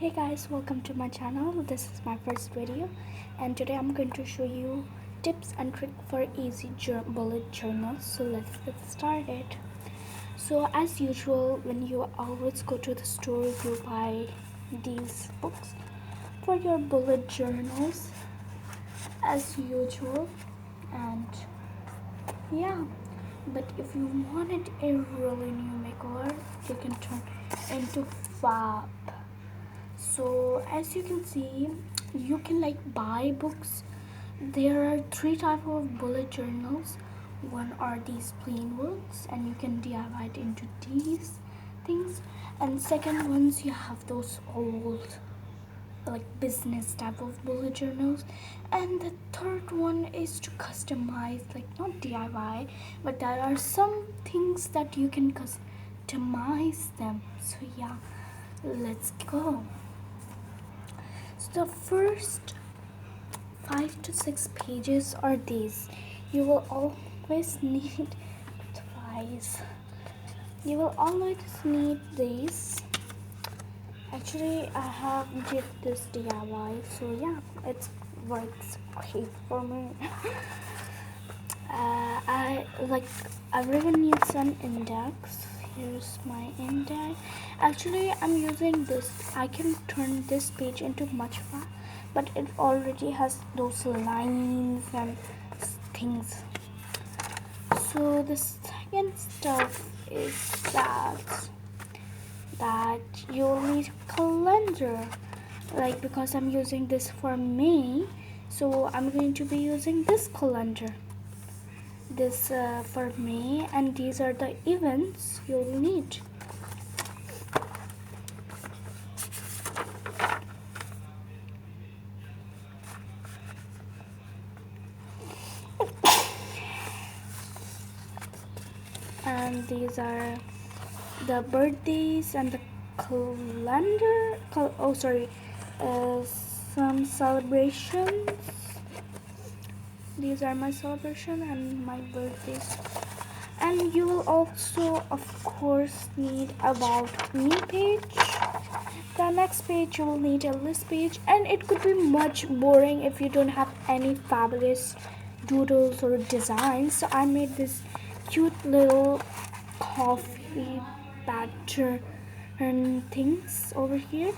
Hey guys, welcome to my channel. This is my first video and today I'm going to show you tips and tricks for easy bullet journals. So let's get started. So as usual, when you always go to the store, you buy these books for your bullet journals as usual. And yeah, but if you wanted a really new makeover, you can turn into Fab. So as you can see, you can buy books. There are three types of bullet journals. One are these plain ones and you can DIY it into these things, and second ones you have those old business type of bullet journals, and the third one is to customize, not DIY, but there are some things that you can customize them. So yeah, let's go. So the first 5 to 6 pages are these. You will always need twice. You will always need these. Actually, I have did this DIY, so yeah, it works great for me. I really need some index. Here's my index. Actually, I'm using this. I can turn this page into much fast, but it already has those lines and things. So the second stuff is that you'll need calendar, because I'm using this for May, so I'm going to be using this calendar for May, and these are the events you'll need. And these are the birthdays and the calendar. Some celebrations. These are my celebration and my birthdays. And you will also, of course, need about me page. The next page you will need a list page, and it could be much boring if you don't have any fabulous doodles or designs. So I made this cute little coffee pattern things over here,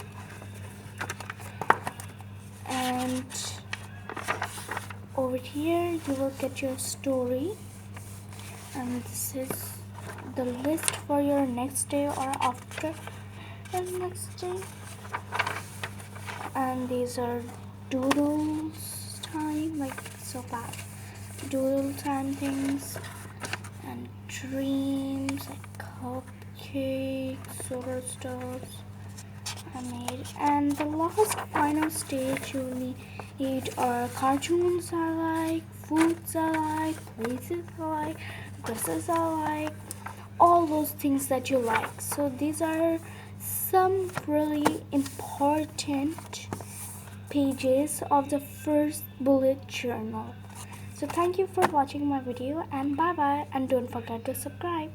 and over here you will get your story, and this is the list for your next day or after the next day. And these are doodles time, so bad doodle time things, and dreams cupcakes, sort of stuff I made. And the last final stage you need are cartoons I like, foods I like, places I like, dresses I like, all those things that you like. So these are some really important pages of the first bullet journal. So thank you for watching my video, and bye bye, and don't forget to subscribe.